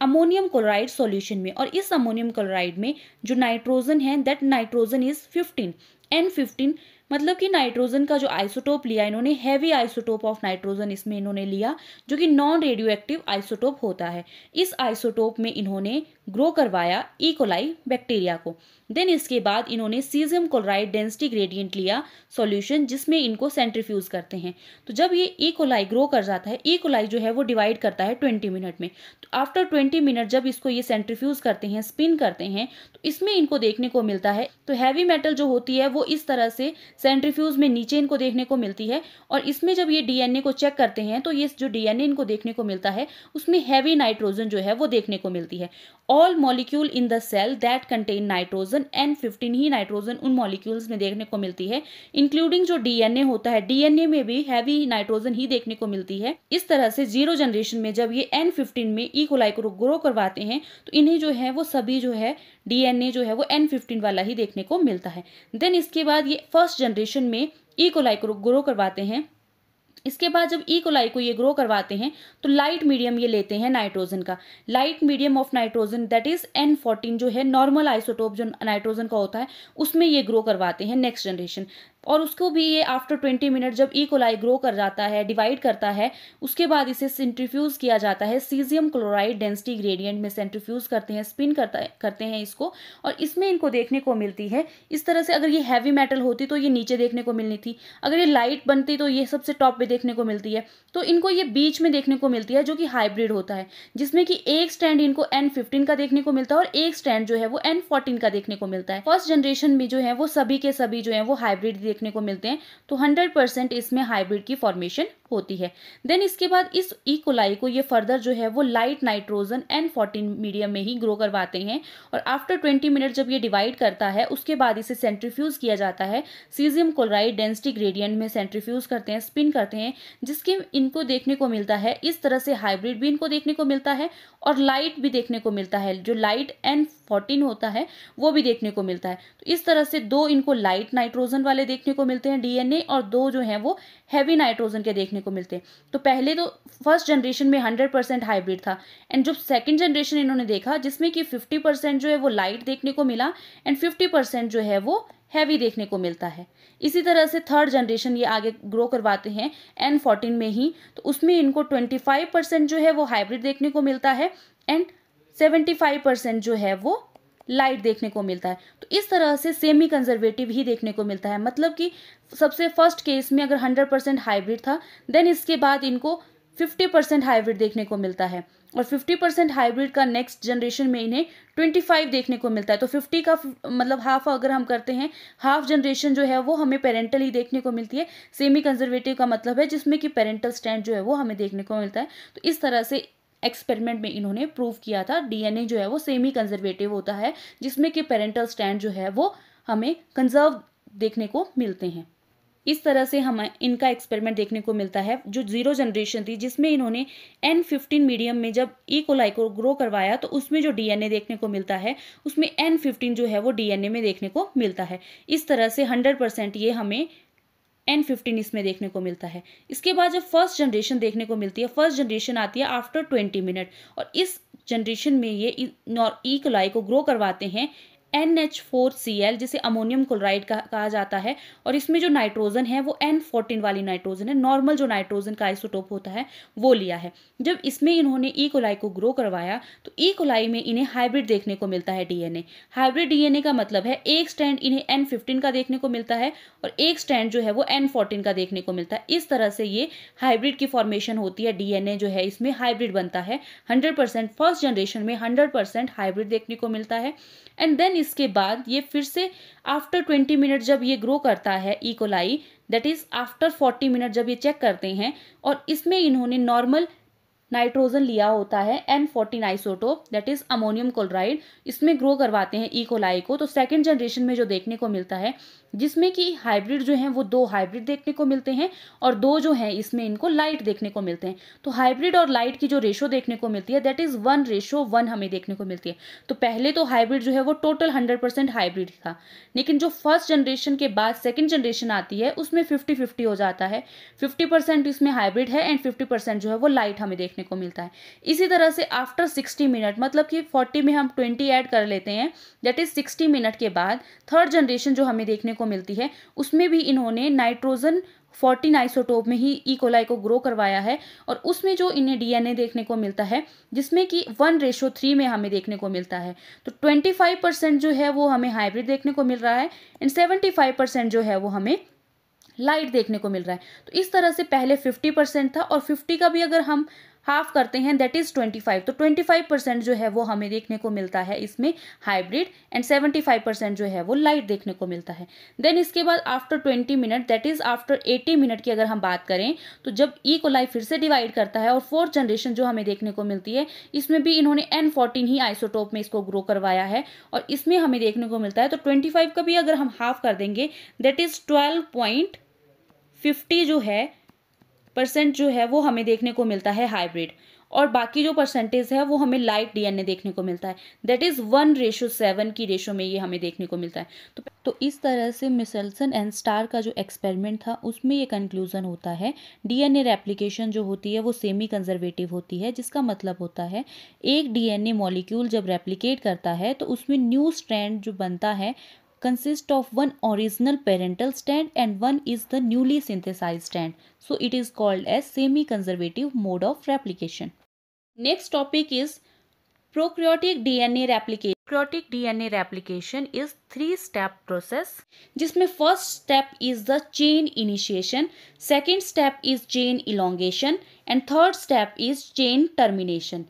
अमोनियम क्लोराइड सॉल्यूशन में। और इस अमोनियम क्लोराइड में जो नाइट्रोजन है दैट नाइट्रोजन इज 15 N15, मतलब कि नाइट्रोजन का जो आइसोटोप लिया इन्होंने, हैवी आइसोटोप ऑफ नाइट्रोजन इसमें इन्होंने लिया, जो कि नॉन रेडियो एक्टिव आइसोटोप होता है। इस आइसोटोप में इन्होंने ग्रो करवाया ई कोलाई बैक्टीरिया को। देन इसके बाद इन्होंने सीजियम क्लोराइड डेंसिटी ग्रेडियंट लिया सॉल्यूशन, जिसमें इनको सेंट्रीफ्यूज करते हैं। तो जब ये ई कोलाई ग्रो कर जाता है, ई कोलाई जो है वो डिवाइड करता है 20 मिनट में। तो आफ्टर 20 मिनट जब इसको ये सेंट्रीफ्यूज करते हैं, स्पिन करते हैं, तो इसमें इनको देखने को मिलता है, तो हैवी मेटल जो होती है वो इस तरह से सेंट्रीफ्यूज में नीचे इनको देखने को मिलती है। और इसमें जब ये डीएनए को चेक करते हैं तो ये जो डीएनए इनको देखने को मिलता है उसमें हैवी नाइट्रोजन जो है वो देखने को मिलती है। All molecule in the cell that contain nitrogen N15 ही नाइट्रोजन उन मॉलिक्यूल्स में देखने को मिलती है, इंक्लूडिंग जो डीएनए होता है, डीएनए में भी हैवी नाइट्रोजन ही देखने को मिलती है। इस तरह से जीरो जनरेशन में जब ये N15 में ई कोलाई को ग्रो करवाते हैं तो इन्हें जो है वो सभी जो है डीएनए जो है वो N15 वाला ही देखने को मिलता है। देन इसके बाद ये फर्स्ट जनरेशन में ई कोलाई को ग्रो करवाते हैं। इसके बाद जब ई कोलाई को ये ग्रो करवाते हैं तो लाइट मीडियम ये लेते हैं नाइट्रोजन का। Light medium of nitrogen that is N14 जो है नॉर्मल आइसोटोप जो नाइट्रोजन का होता है, उसमें ये ग्रो करवाते हैं नेक्स्ट जनरेशन। और उसको भी ये आफ्टर 20 मिनट जब ई कोलाई ग्रो कर जाता है, डिवाइड करता है, उसके बाद इसे सेंट्रीफ्यूज किया जाता है सीजियम क्लोराइड डेंसिटी ग्रेडियंट में। सेंट्रीफ्यूज करते हैं, स्पिन करते हैं इसको, और इसमें इनको देखने को मिलती है इस तरह से। अगर ये हैवी मेटल होती तो ये नीचे देखने को मिलनी थी, अगर ये लाइट बनती तो ये सबसे टॉप पे देखने को मिलती है। तो इनको ये बीच में देखने को मिलती है, जो कि हाइब्रिड होता है, जिसमें कि एक स्टैंड इनको N15 का देखने को मिलता है और एक स्टैंड जो है वो N14 का देखने को मिलता है। फर्स्ट जनरेशन में जो है वो सभी के सभी जो है वो हाइब्रिड देखने को मिलते हैं। तो 100% इसमें हाइब्रिड की फॉर्मेशन होती है। देन इसके बाद इस ई कोलाई को ये फर्दर जो है वो लाइट नाइट्रोजन N14 मीडियम में ही ग्रो करवाते हैं। और आफ्टर 20 मिनट जब ये डिवाइड करता है उसके बाद इसे सेंट्रीफ्यूज किया जाता है सीजियम क्लोराइड डेंसिटी ग्रेडियंट में। सेंट्रीफ्यूज करते हैं, स्पिन करते हैं, जिसके इनको देखने को मिलता है इस तरह से हाइब्रिड भी इनको देखने को मिलता है और लाइट भी देखने को मिलता है। जो लाइट N14 होता है वो भी देखने को मिलता है। तो इस तरह से दो इनको लाइट नाइट्रोजन वाले देखने को मिलते हैं डीएनए, और दो जो हैं वो हैवी नाइट्रोजन के देखने को मिलते हैं। तो पहले तो फर्स्ट जनरेशन में 100% हाइब्रिड था, एंड जो सेकंड जनरेशन इन्होंने देखा जिसमें कि 50% जो है वो लाइट देखने को मिला एंड 50% जो है वो हैवी देखने को मिलता है। इसी तरह से थर्ड जनरेशन ये आगे ग्रो करवाते हैं N14 में ही, तो उसमें इनको 25% जो है वो हाइब्रिड देखने को मिलता है एंड 75% जो है वो लाइट देखने को मिलता है। तो इस तरह से सेमी कंजर्वेटिव ही देखने को मिलता है। मतलब कि सबसे फर्स्ट केस में अगर 100% हाइब्रिड था, देन इसके बाद इनको 50% हाइब्रिड देखने को मिलता है, और 50% हाइब्रिड का नेक्स्ट जनरेशन में इन्हें 25 देखने को मिलता है। तो 50 का मतलब हाफ अगर हम करते हैं, हाफ जनरेशन जो है वो हमें पेरेंटल ही देखने को मिलती है। सेमी कंजर्वेटिव का मतलब है जिसमें कि पेरेंटल स्टैंड जो है वो हमें देखने को मिलता है। तो इस तरह से एक्सपेरिमेंट में इन्होंने प्रूव किया था डीएनए जो है वो सेमी कंजर्वेटिव होता है, जिसमें कि पेरेंटल स्टैंड जो है वो हमें कंजर्व देखने को मिलते हैं। इस तरह से हमें इनका एक्सपेरिमेंट देखने को मिलता है। जो जीरो जनरेशन थी जिसमें इन्होंने N15 मीडियम में जब ई कोलाई को ग्रो करवाया तो उसमें जो डीएनए देखने को मिलता है उसमें N15 जो है वो डीएनए में देखने को मिलता है। इस तरह से 100% ये हमें N15 इसमें देखने को मिलता है। इसके बाद जब फर्स्ट जनरेशन देखने को मिलती है, फर्स्ट जनरेशन आती है आफ्टर 20 मिनट, और इस जनरेशन में ये ई कोलाई को ग्रो करवाते हैं NH4Cl जिसे अमोनियम क्लोराइड कहा जाता है, और इसमें जो नाइट्रोजन है वो N14 वाली नाइट्रोजन है, नॉर्मल जो नाइट्रोजन का आइसोटोप होता है वो लिया है। जब इसमें इन्होंने ई कोलाई को ग्रो करवाया तो ई कोलाई में इन्हें हाइब्रिड देखने को मिलता है डीएनए। हाइब्रिड डीएनए का मतलब है एक स्टैंड इन्हें N15 का देखने को मिलता है और एक स्टैंड जो है वो N14 का देखने को मिलता है। इस तरह से ये हाइब्रिड की फॉर्मेशन होती है, डीएनए जो है इसमें हाइब्रिड बनता है 100%। फर्स्ट जनरेशन में 100% हाइब्रिड देखने को मिलता है। एंड देन इसके बाद ये फिर से आफ्टर 20 मिनट जब ये ग्रो करता है E coli, that is after 40 minute जब ये चेक करते हैं और इसमें इन्होंने नॉर्मल नाइट्रोजन लिया होता है N14 isotope, that is ammonium chloride, इसमें ग्रो करवाते हैं ई कोलाई को। तो सेकेंड जनरेशन में जो देखने को मिलता है जिसमें कि हाइब्रिड जो हैं वो 2 हाइब्रिड देखने को मिलते हैं और 2 जो हैं इसमें इनको लाइट देखने को मिलते हैं। तो हाइब्रिड और लाइट की जो रेशो देखने को मिलती है दैट इज 1:1 हमें देखने को मिलती है। तो पहले तो हाइब्रिड जो है वो टोटल 100% हाइब्रिड था, लेकिन जो फर्स्ट जनरेशन के बाद सेकेंड जनरेशन आती है उसमें 50-50 हो जाता है। 50% इसमें हाइब्रिड है एंड 50% जो है वो लाइट हमें देखने को मिलता है। इसी तरह से आफ्टर 60 मिनट, मतलब कि 40 में हम 20 ऐड कर लेते हैं, दैट इज 60 मिनट के बाद थर्ड जनरेशन जो हमें देखने को मिलती है उसमें भी इन्होंने नाइट्रोजन 14 आइसोटोप में ही ई कोलाई को ग्रो करवाया है और उसमें जो इन्हें डीएनए देखने को मिलता है जिसमें कि 1:3 में हमें देखने को मिलता है। तो 25% जो है वो हमें हाइब्रिड देखने को मिल रहा है एंड 75% जो है वो हमें लाइट देखने को मिल रहा है। तो इस तरह से पहले 50% था और 50 का भी अगर हम हाफ करते हैं दैट इज 25, तो 25% जो है वो हमें देखने को मिलता है इसमें हाइब्रिड एंड 75% जो है वो लाइट देखने को मिलता है। देन इसके बाद after 20 minute that is after 80 minute की अगर हम बात करें तो जब ई कोलाई फिर से डिवाइड करता है और फोर्थ जनरेशन जो हमें देखने को मिलती है इसमें भी इन्होंने N14 ही आइसोटोप में इसको ग्रो करवाया है और इसमें हमें देखने को मिलता है। तो 25 का भी अगर हम हाफ कर देंगे दैट इज 12.50 जो है % जो है वो हमें देखने को मिलता है हाइब्रिड और बाकी जो परसेंटेज है वो हमें लाइट डीएनए देखने को मिलता है, दैट इज 1:7 की रेशो में ये हमें देखने को मिलता है। तो इस तरह से मिचेल्सन एंड स्टार का जो एक्सपेरिमेंट था उसमें ये कंक्लूजन होता है डीएनए रेप्लिकेशन जो होती है वो सेमी कंजर्वेटिव होती है, जिसका मतलब होता है एक डीएनए मॉलिक्यूल जब रेप्लिकेट करता है तो उसमें न्यू स्ट्रैंड जो बनता है consist of one original parental strand and one is the newly synthesized strand. So it is called as semi-conservative mode of replication. Next topic is prokaryotic DNA replication. Prokaryotic DNA replication is 3-step process जिसमें first step is the chain initiation, second step is chain elongation and third step is chain termination.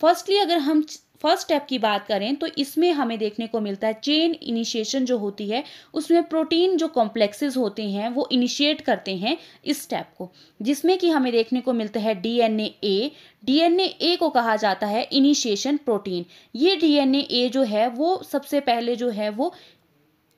Firstly अगर हम first step की बात करें तो इसमें हमें देखने को मिलता है चेन इनिशिएशन जो होती है उसमें प्रोटीन जो कॉम्प्लेक्सेस होते हैं वो इनिशिएट करते हैं इस स्टेप को, जिसमें कि हमें देखने को मिलता है डीएनए ए। डीएनए ए को कहा जाता है इनिशिएशन प्रोटीन। ये डीएनए ए जो है वो सबसे पहले जो है वो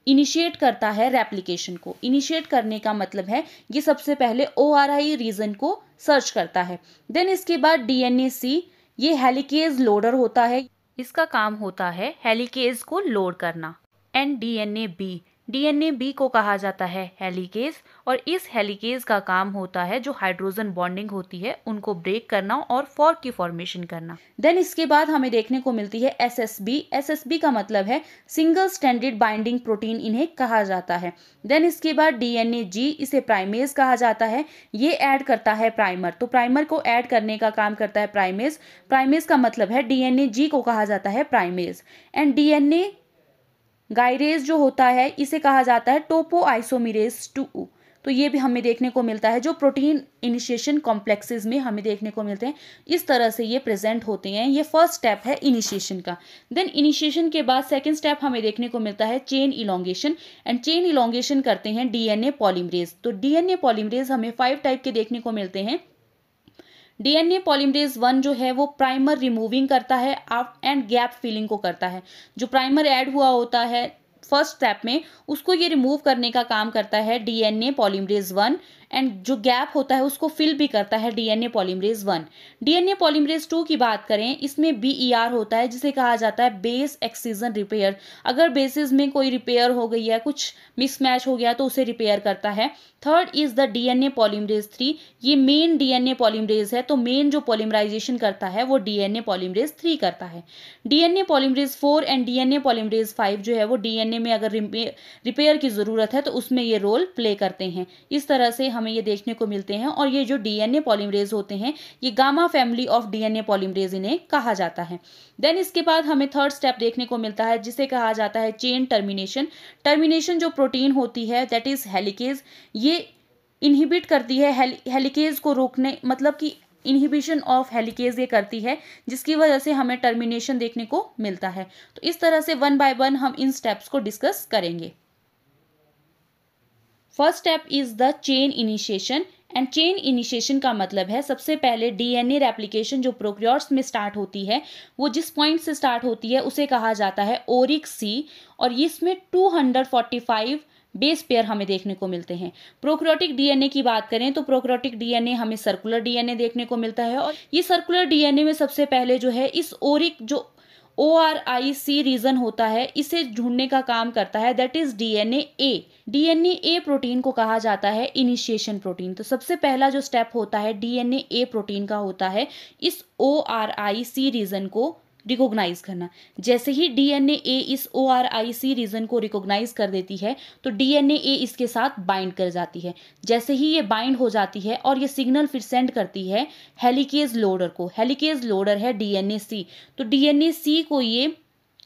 इनिशिएट करता है रेप्लिकेशन को। इनिशिएट करने का मतलब है ये सबसे पहले ORI रीजन को सर्च करता है। देन इसके बाद डीएनए सी, ये हेलिकेज लोडर होता है, इसका काम होता है हेलिकेज को लोड करना। And DNA B, DNA B को कहा जाता है हेलिकेज और इस हेलिकेज का काम होता है जो हाइड्रोजन बॉन्डिंग होती है उनको ब्रेक करना और फॉर्क की फॉर्मेशन करना। देन इसके बाद हमें देखने को मिलती है एसएसबी। एसएसबी का मतलब है सिंगल स्टैंडर्ड बाइंडिंग प्रोटीन इन्हें कहा जाता है। देन इसके बाद डीएनए जी, इसे प्राइमेज कहा जाता है, ये ऐड करता है प्राइमर। तो प्राइमर को ऐड करने का काम करता है प्राइमेज। प्राइमेज का मतलब है डीएनए जी को कहा जाता है प्राइमेज। एंड डीएनए गायरेज जो होता है इसे कहा जाता है टोपो आइसोमेरेज 2। तो ये भी हमें देखने को मिलता है जो प्रोटीन इनिशिएशन कॉम्प्लेक्सेस में हमें देखने को मिलते हैं। इस तरह से ये प्रेजेंट होते हैं। ये फर्स्ट स्टेप है इनिशिएशन का। देन इनिशिएशन के बाद सेकंड स्टेप हमें देखने को मिलता है chain elongation and chain elongation करते हैं डीएनए पॉलीमरेज। तो डीएनए पॉलीमरेज हमें 5 टाइप के देखने को मिलते हैं। डीएनए पॉलीमरेज 1 जो है वो प्राइमर रिमूविंग करता है एंड गैप फिलिंग को करता है। जो प्राइमर ऐड हुआ होता है फर्स्ट स्टेप में उसको ये रिमूव करने का काम करता है डीएनए पॉलीमरेज 1 एंड जो गैप होता है उसको फिल भी करता है डीएनए पॉलीमरेज 1। डीएनए पॉलीमरेज 2 की बात करें, इसमें BER होता है जिसे कहा जाता है बेस एक्सिजन रिपेयर। अगर बेसिस में कोई रिपेयर हो गई है, कुछ मिसमैच हो गया तो उसे रिपेयर करता है। Third is the DNA polymerase 3, ये मेन डीएनए पॉलीमरेज है, तो मेन जो पॉलीमराइजेशन करता है वो डीएनए पॉलीमरेज 3 करता है। DNA polymerase 4 and DNA polymerase 5 जो है वो डीएनए में अगर रिपेयर की ज़रूरत है तो उसमें ये रोल प्ले करते हैं। इस तरह से हमें ये देखने को मिलते हैं, और ये जो डीएनए पॉलीमरेज होते हैं ये gamma family of DNA polymerase इन्हें कहा जाता है। देन इसके बाद हमें थर्ड स्टेप देखने को मिलता है जिसे कहा जाता है चेन टर्मिनेशन। टर्मिनेशन जो प्रोटीन होती है दैट इज हेलिकेज, ये इनहिबिट करती है हेलिकेज को रोकने, मतलब कि इनहिबिशन ऑफ हेलिकेज ये करती है, जिसकी वजह से हमें टर्मिनेशन देखने को मिलता है। तो इस तरह से वन बाय वन हम इन स्टेप्स को डिस्कस करेंगे। First step is the chain initiation, and chain initiation का मतलब है सबसे पहले डीएनए रेप्लिकेशन जो प्रोकैरियोट्स में स्टार्ट होती है वो जिस पॉइंट से स्टार्ट होती है उसे कहा जाता है ओरिक सी, और इसमें 245 बेस पेयर हमें देखने को मिलते हैं। प्रोकैरियोटिक डीएनए की बात करें तो प्रोकैरियोटिक डीएनए हमें सर्कुलर डीएनए देखने को मिलता है, और ये सर्कुलर डीएनए में सबसे पहले जो है इस ओरिक जो ORIC रीजन होता है इसे ढूंढने का काम करता है, that is DNA A. DNA A protein को कहा जाता है इनिशिएशन प्रोटीन। तो सबसे पहला जो स्टेप होता है डीएनए ए प्रोटीन का होता है इस ORIC रीजन को रिकॉग्नाइज करना। जैसे ही डीएनए ए इस ORIC रीजन को रिकॉग्नाइज कर देती है तो डीएनए ए इसके साथ बाइंड कर जाती है। जैसे ही ये बाइंड हो जाती है और ये सिग्नल फिर सेंड करती है हेलिकेज लोडर को। हेलिकेज लोडर है डीएनए सी, तो डीएनए सी को ये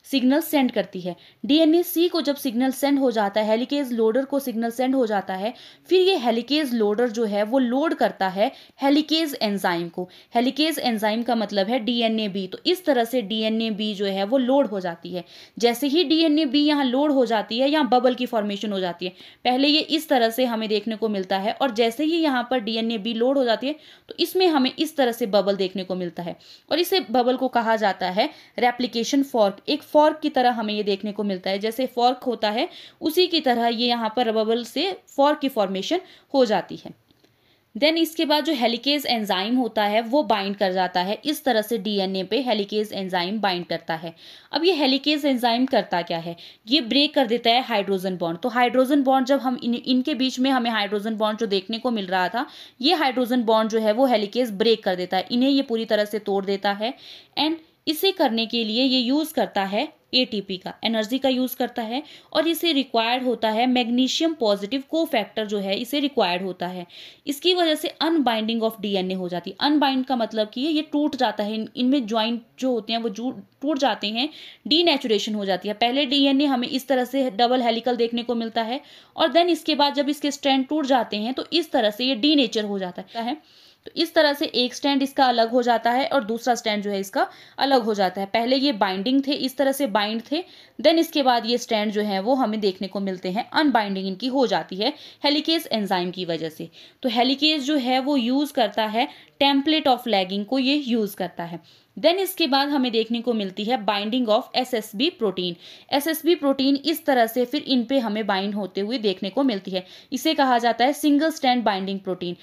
सिग्नल सेंड करती है। डीएनए सी को जब सिग्नल सेंड हो जाता है, हेलिकेज लोडर को सिग्नल सेंड हो जाता है, फिर ये हेलिकेज लोडर जो है वो लोड करता है हेलिकेज एंजाइम को। हेलिकेज एंजाइम का मतलब है डीएनए बी। तो इस तरह से डीएनए बी जो है वो लोड हो जाती है। जैसे ही डीएनए बी यहाँ लोड हो जाती है, यहाँ बबल की फॉर्मेशन हो जाती है। पहले ये इस तरह से हमें देखने को मिलता है, और जैसे ही यहाँ पर डीएनए बी लोड हो जाती है तो इसमें हमें इस तरह से बबल देखने को मिलता है, और इसे बबल को कहा जाता है रेप्लिकेशन फॉर्क। एक फॉर्क की तरह हमें ये देखने को मिलता है, जैसे फॉर्क होता है उसी की तरह ये यहाँ पर बबल से फॉर्क की फॉर्मेशन हो जाती है। देन इसके बाद जो हेलिकेज एंजाइम होता है वो बाइंड कर जाता है। इस तरह से डीएनए पे हेलिकेज एंजाइम बाइंड करता है। अब ये हेलिकेज एंजाइम करता क्या है, ये ब्रेक कर देता है हाइड्रोजन बॉन्ड। तो हाइड्रोजन बॉन्ड जब हम इनके बीच में हमें हाइड्रोजन बॉन्ड जो देखने को मिल रहा था, ये हाइड्रोजन बॉन्ड जो है वो हेलिकेज ब्रेक कर देता है, इन्हें ये पूरी तरह से तोड़ देता है। एंड इसे करने के लिए ये यूज़ करता है एटीपी का, एनर्जी का यूज़ करता है, और इसे रिक्वायर्ड होता है मैग्नीशियम पॉजिटिव कोफैक्टर जो है इसे रिक्वायर्ड होता है। इसकी वजह से अनबाइंडिंग ऑफ डीएनए हो जाती है। अनबाइंड का मतलब कि ये टूट जाता है, इनमें ज्वाइंट जो होते हैं वो टूट जाते हैं, डीनेचुरेशन हो जाती है। पहले डीएनए हमें इस तरह से डबल हेलिकल देखने को मिलता है, और देन इसके बाद जब इसके स्ट्रैंड टूट जाते हैं तो इस तरह से ये डीनेचर हो जाता है। तो इस तरह से एक स्टैंड इसका अलग हो जाता है और दूसरा स्टैंड जो है इसका अलग हो जाता है। पहले ये बाइंडिंग थे, इस तरह से बाइंड थे, देन इसके बाद ये स्टैंड जो है वो हमें देखने को मिलते हैं, अनबाइंडिंग इनकी हो जाती है हेलिकेज एंजाइम की वजह से। तो हेलिकेज जो है वो यूज़ करता है टेम्पलेट ऑफ लैगिंग को, ये यूज़ करता है। देन इसके बाद हमें देखने को मिलती है binding of SSB protein. SSB protein इस तरह से फिर इन पे हमें बाइंड होते हुए देखने को मिलती है। इसे कहा जाता है single stand binding protein.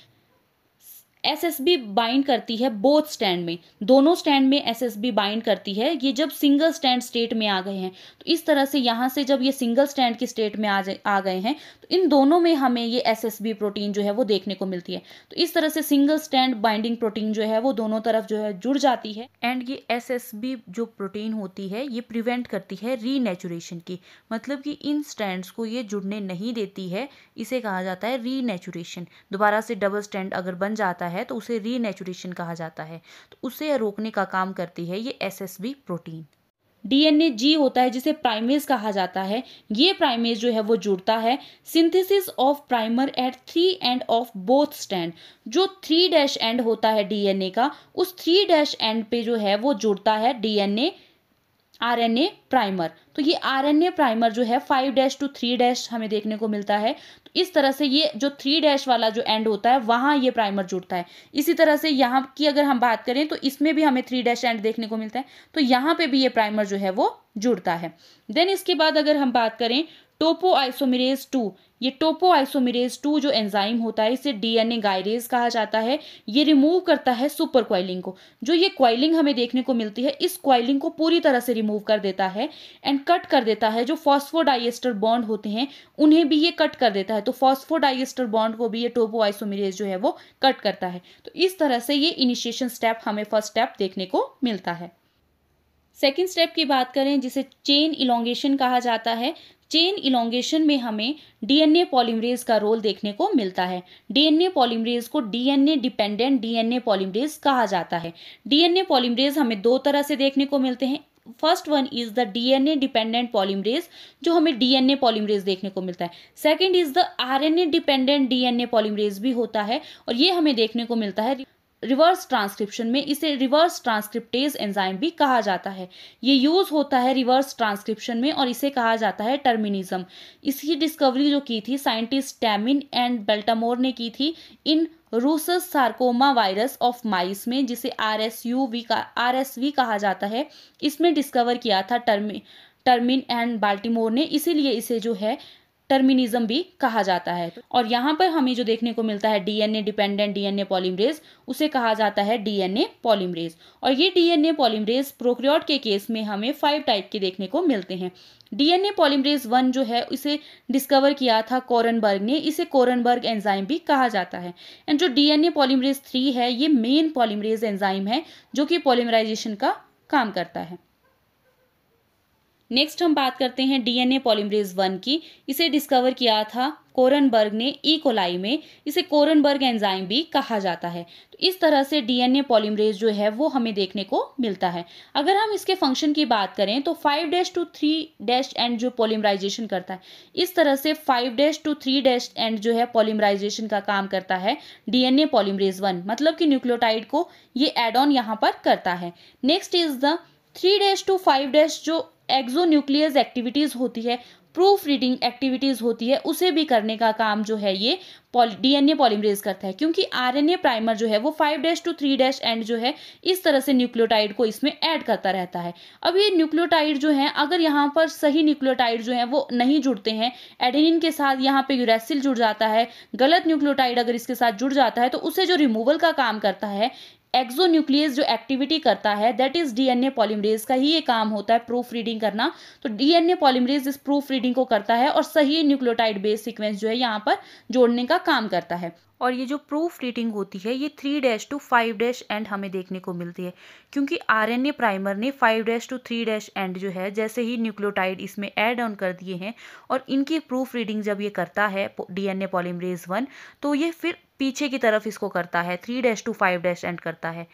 SSB bind करती है बोथ स्टैंड में, दोनों स्टैंड में एसएसबी बाइंड करती है। ये जब सिंगल स्टैंड स्टेट में आ गए हैं, तो इस तरह से यहाँ से जब ये सिंगल स्टैंड की स्टेट में आ गए हैं तो इन दोनों में हमें ये एसएसबी प्रोटीन जो है वो देखने को मिलती है। तो इस तरह से सिंगल स्टैंड बाइंडिंग प्रोटीन जो है वो दोनों तरफ जो है जुड़ जाती है। एंड ये एसएसबी जो प्रोटीन होती है ये प्रिवेंट करती है रीनेचुरेशन की, मतलब कि इन स्टैंड्स को ये जुड़ने नहीं देती है। इसे कहा जाता है रीनेचुरेशन। दोबारा से डबल स्टैंड अगर बन जाता है तो उसे रीनेचुरेशन कहा जाता है। तो उसे रोकने का काम करती है ये एसएसबी प्रोटीन। डीएनए जी होता है जिसे प्राइमेज कहा जाता है। ये प्राइमेज जो है वो जुड़ता है synthesis of primer at 3 end of both strand. जो 3' एंड होता है डीएनए का, उस 3' एंड पे जो है वो जुड़ता है डीएनए आरएनए प्राइमर। तो ये RNA प्राइमर जो है 5' to 3' हमें देखने को मिलता है। तो इस तरह से ये जो 3' वाला जो एंड होता है वहाँ ये प्राइमर जुड़ता है। इसी तरह से यहाँ की अगर हम बात करें तो इसमें भी हमें 3' एंड देखने को मिलता है, तो यहाँ पे भी ये प्राइमर जो है वो जुड़ता है। देन इसके बाद अगर हम बात करें टोपोआइसोमेरेज 2, ये टोपोआइसोमेरेज 2 जो एंजाइम होता है इसे DNA गायरेज कहा जाता है। ये रिमूव करता है सुपर क्वाइलिंग को। जो ये क्वाइलिंग हमें देखने को मिलती है इस क्वाइलिंग को पूरी तरह से रिमूव कर देता है एंड कट कर देता है। जो फॉस्फोडाइएस्टर बॉन्ड होते हैं उन्हें भी ये कट कर देता है, तो फॉस्फोडाइएस्टर बॉन्ड को भी ये टोपोआइसोमेरेज जो है वो कट करता है। तो इस तरह से ये इनिशिएशन स्टेप हमें फर्स्ट स्टेप देखने को मिलता है। सेकेंड स्टेप की बात करें जिसे चेन इलोंगेशन कहा जाता है। चेन इलोंगेशन में हमें DNA पॉलीमरेज का रोल देखने को मिलता है। DNA पॉलीमरेज को DNA डिपेंडेंट DNA पॉलीमरेज कहा जाता है। DNA पॉलीमरेज हमें दो तरह से देखने को मिलते हैं। First one is the DNA dependent polymerase जो हमें DNA पॉलीमरेज देखने को मिलता है। Second is the RNA dependent DNA polymerase भी होता है और ये हमें देखने को मिलता है रिवर्स ट्रांसक्रिप्शन में। इसे रिवर्स ट्रांसक्रिप्टेज एंजाइम भी कहा जाता है। ये यूज होता है रिवर्स ट्रांसक्रिप्शन में और इसे कहा जाता है टर्मिनिज्म। इसकी डिस्कवरी जो की थी साइंटिस्ट टैमिन एंड बेल्टामोर ने की थी इन रूसस सार्कोमा वायरस ऑफ माइस में, जिसे RSV कहा जाता है। इसमें डिस्कवर किया था टर्मिन एंड बाल्टीमोर ने, इसीलिए इसे जो है टर्मिनिज्म भी कहा जाता है। और यहाँ पर हमें जो देखने को मिलता है DNA डिपेंडेंट DNA पॉलीमरेज उसे कहा जाता है DNA पॉलीमरेज। और ये DNA पॉलीमरेज प्रोकैरियोट के केस में हमें 5 टाइप के देखने को मिलते हैं। DNA पॉलीमरेज 1 जो है इसे डिस्कवर किया था कोरनबर्ग ने, इसे कोरनबर्ग एंजाइम भी कहा जाता है। एंड जो DNA पॉलीमरेज 3 है ये मेन पॉलीमरेज एंजाइम है जो कि पॉलीमराइजेशन का काम करता है। नेक्स्ट हम बात करते हैं DNA पॉलीमरेज 1 की। इसे डिस्कवर किया था कोरनबर्ग ने ई कोलाई में, इसे कोरनबर्ग एंजाइम भी कहा जाता है। तो इस तरह से DNA पॉलीमरेज जो है वो हमें देखने को मिलता है। अगर हम इसके फंक्शन की बात करें तो 5' to 3' एंड जो पॉलीमराइजेशन करता है, इस तरह से 5' to 3' एंड जो है पॉलीमराइजेशन का काम करता है DNA पॉलीमरेज 1, मतलब कि न्यूक्लियोटाइड को ये एड ऑन यहाँ पर करता है। नेक्स्ट इज द 3' to 5' जो एक्सोन्यूक्लियस एक्टिविटीज होती है, प्रूफ रीडिंग एक्टिविटीज होती है, उसे भी करने का काम जो है ये DNA पॉलीमरेज करता है। क्योंकि RNA प्राइमर जो है वो 5' to 3' एंड जो है इस तरह से न्यूक्लियोटाइड को इसमें ऐड करता रहता है। अब ये न्यूक्लियोटाइड जो है अगर यहाँ पर सही न्यूक्लियोटाइड जो है वो नहीं जुड़ते हैं, एडेनिन के साथ यहाँ पे यूरेसिल जुड़ जाता है, गलत न्यूक्लियोटाइड अगर इसके साथ जुड़ जाता है तो उसे जो रिमूवल का काम करता है, एक्सोन्यूक्लियस जो एक्टिविटी करता है, दैट इज DNA पॉलीमरेज का ही ये काम होता है प्रूफ रीडिंग करना। तो DNA पॉलीमरेज इस प्रूफ रीडिंग को करता है और सही न्यूक्लियोटाइड बेस सीक्वेंस जो है यहाँ पर जोड़ने का काम करता है। और ये जो प्रूफ रीडिंग होती है ये 3' to 5' एंड हमें देखने को मिलती है, क्योंकि RNA प्राइमर ने 5' to 3' एंड जो है जैसे ही न्यूक्लियोटाइड इसमें ऐड ऑन कर दिए हैं और इनकी प्रूफ रीडिंग जब ये करता है DNA पॉलीमरेज 1 तो ये फिर पीछे की तरफ इसको करता है 3' to 5' एंड करता है।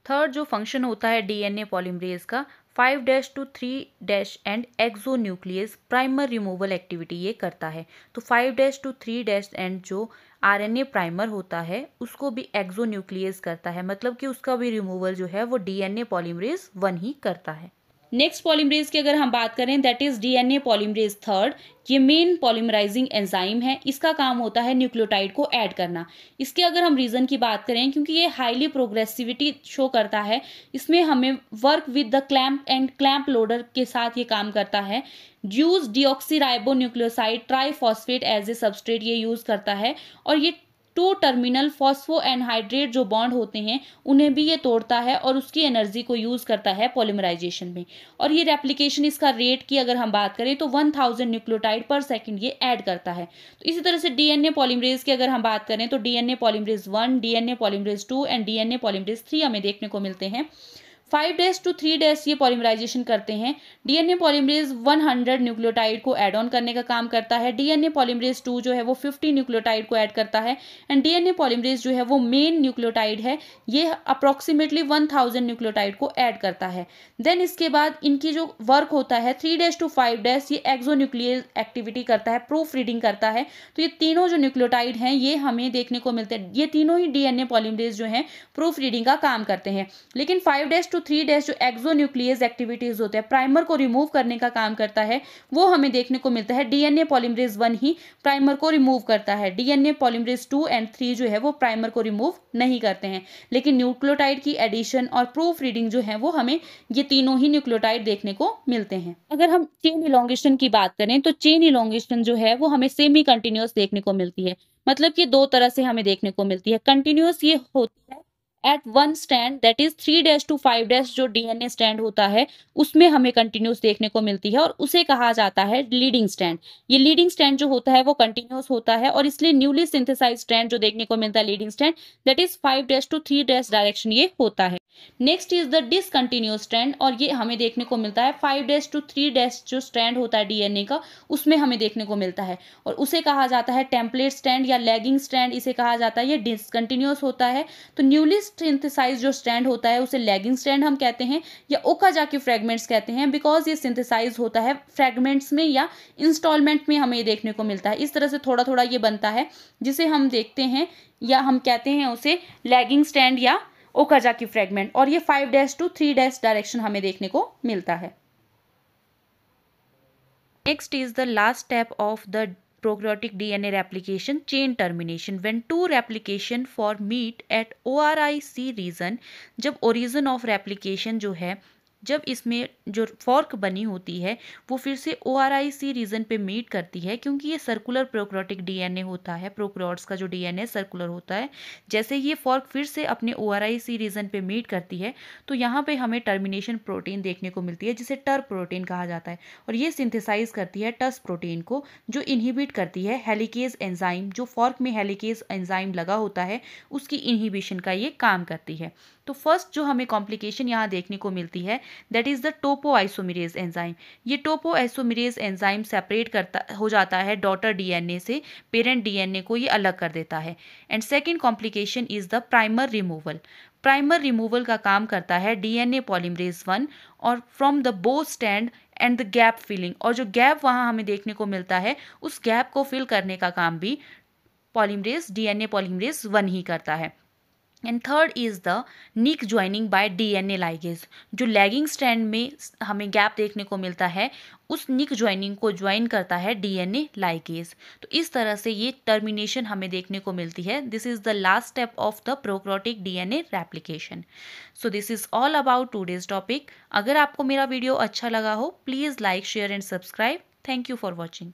थर्ड जो फंक्शन होता है DNA पॉलीमरेज का 5' to 3' and exonuclease primer removal activity ये करता है। तो 5' to 3' एंड जो RNA प्राइमर होता है उसको भी एक्सोन्यूक्लियस करता है, मतलब कि उसका भी रिमूवल जो है वो DNA पॉलीमरेज 1 ही करता है। नेक्स्ट पॉलीमरेज की अगर हम बात करें दैट इज DNA पॉलीमरेज 3, ये मेन पॉलीमराइजिंग एंजाइम है। इसका काम होता है न्यूक्लियोटाइड को ऐड करना। इसके अगर हम रीज़न की बात करें, क्योंकि ये हाईली प्रोग्रेसिविटी शो करता है, इसमें हमें work with the clamp and clamp loader के साथ ये काम करता है। Use deoxyribonucleoside triphosphate as a substrate ये यूज़ करता है और ये 2 टर्मिनल फॉस्फो एनहाइड्रेट जो बॉन्ड होते हैं उन्हें भी ये तोड़ता है और उसकी एनर्जी को यूज़ करता है पॉलीमराइजेशन में। और ये रेप्लिकेशन इसका रेट की अगर हम बात करें तो 1000 न्यूक्लियोटाइड पर सेकंड ये ऐड करता है। तो इसी तरह से DNA पॉलीमरेज की अगर हम बात करें तो DNA polymerase 1, DNA polymerase 2 and DNA polymerase 3 हमें देखने को मिलते हैं। 5' to 3' ये पॉलीमराइजेशन करते हैं। DNA पॉलीमरेज 100 न्यूक्लियोटाइड को ऐड ऑन करने का काम करता है। DNA पॉलीमरेज 2 जो है वो 50 न्यूक्लियोटाइड को ऐड करता है एंड DNA पॉलीमरेज जो है वो मेन न्यूक्लियोटाइड है, ये अप्रॉक्सीमेटली 1000 न्यूक्लियोटाइड को ऐड करता है। देन इसके बाद इनकी जो वर्क होता है 3' to 5' ये एक्सोन्यूक्लियर एक्टिविटी करता है, प्रूफ रीडिंग करता है। तो ये तीनों जो न्यूक्लियोटाइड हैं ये हमें देखने को मिलते हैं, ये तीनों ही DNA पॉलीमरेज जो है प्रूफ रीडिंग का काम करते हैं। लेकिन 5' to 3' जो एक्सोन्यूक्लियस एक्टिविटीज होते हैं, प्राइमर को रिमूव करने का काम करता है, वो हमें देखने को मिलता है। डीएनए पॉलीमरेज 1 ही प्राइमर को रिमूव करता है। डीएनए पॉलीमरेज 2 एंड 3 जो है वो प्राइमर को रिमूव नहीं करते हैं। लेकिन न्यूक्लियोटाइड की एडिशन और प्रूफ रीडिंग जो है वो हमें ये तीनों ही न्यूक्लियोटाइड देखने को मिलते हैं। अगर हम चेन इलोंगेशन की बात करें तो चेन इलोंगेशन जो है वो हमें सेमी कंटिन्यूअस देखने को मिलती है। मतलब कि दो तरह से हमें देखने को मिलती है। कंटिन्यूअस ये होती है at one strand, that is 3' to 5' जो डीएनए स्टैंड होता है उसमें हमें कंटिन्यूअस देखने को मिलती है और उसे कहा जाता है लीडिंग स्टैंड। ये लीडिंग स्टैंड जो होता है वो कंटिन्यूअस होता है और इसलिए न्यूली सिंथेसाइज स्टैंड जो देखने को मिलता है leading stand, that is 5' to 3' direction ये होता है। Next is the discontinuous strand और ये हमें देखने को मिलता है 5' to 3' जो स्ट्रैंड होता है डीएनए का उसमें हमें देखने को मिलता है और उसे कहा जाता है टेम्पलेट स्ट्रैंड या लैगिंग स्ट्रैंड इसे कहा जाता है। ये डिसकंटिन्यूअस होता है। तो न्यूली सिंथेसाइज जो स्ट्रैंड होता है उसे लैगिंग स्ट्रैंड हम कहते हैं या ओकाजाकी फ्रेगमेंट्स कहते हैं, बिकॉज ये सिंथेसाइज होता है फ्रेगमेंट्स में या इंस्टॉलमेंट में हमें ये देखने को मिलता है। इस तरह से थोड़ा थोड़ा ये बनता है जिसे हम देखते हैं या हम कहते हैं उसे लैगिंग स्ट्रैंड या ओकाजाकी फ्रेगमेंट और ये 5' to 3' डायरेक्शन हमें देखने को मिलता है। Next is the last step of the prokaryotic DNA replication, chain termination. When two replication for meet at ORIC region, जब origin of replication जो है जब इसमें जो फॉर्क बनी होती है वो फिर से ORIC रीजन पे मीट करती है, क्योंकि ये सर्कुलर प्रोकैरियोटिक डीएनए होता है। प्रोकैरियोट्स का जो डीएनए सर्कुलर होता है, जैसे ये फॉर्क फिर से अपने ORIC रीजन पे मीट करती है तो यहाँ पे हमें टर्मिनेशन प्रोटीन देखने को मिलती है जिसे टर प्रोटीन कहा जाता है और ये सिंथेसाइज करती है टस प्रोटीन को जो इनहिबिट करती है हेलिकेज एंजाइम। जो फॉर्क में हेलिकेज एंजाइम लगा होता है उसकी इनहिबिशन का ये काम करती है। तो फर्स्ट जो हमें कॉम्प्लिकेशन यहाँ देखने को मिलती है that is the topoisomerase enzyme. ये टोपोआइसोमेरेज एंजाइम सेपरेट करता हो जाता है डॉटर डीएनए से, पेरेंट डीएनए को ये अलग कर देता है। And second complication is the primer removal. Primer removal का काम करता है डीएनए पॉलीमरेज 1 और from the both strand and the gap filling, और जो गैप वहाँ हमें देखने को मिलता है उस गैप को फिल करने का काम भी पॉलीमरेज डीएनए पॉलीमरेज 1 ही करता है। And third is the nick joining by DNA ligase. जो लैगिंग स्ट्रैंड में हमें गैप देखने को मिलता है उस निक ज्वाइनिंग को ज्वाइन करता है डीएनए लाइगेज। तो इस तरह से ये टर्मिनेशन हमें देखने को मिलती है। This is the last step of the prokaryotic DNA replication. So this is all about today's topic. अगर आपको मेरा वीडियो अच्छा लगा हो please like share and subscribe. Thank you for watching.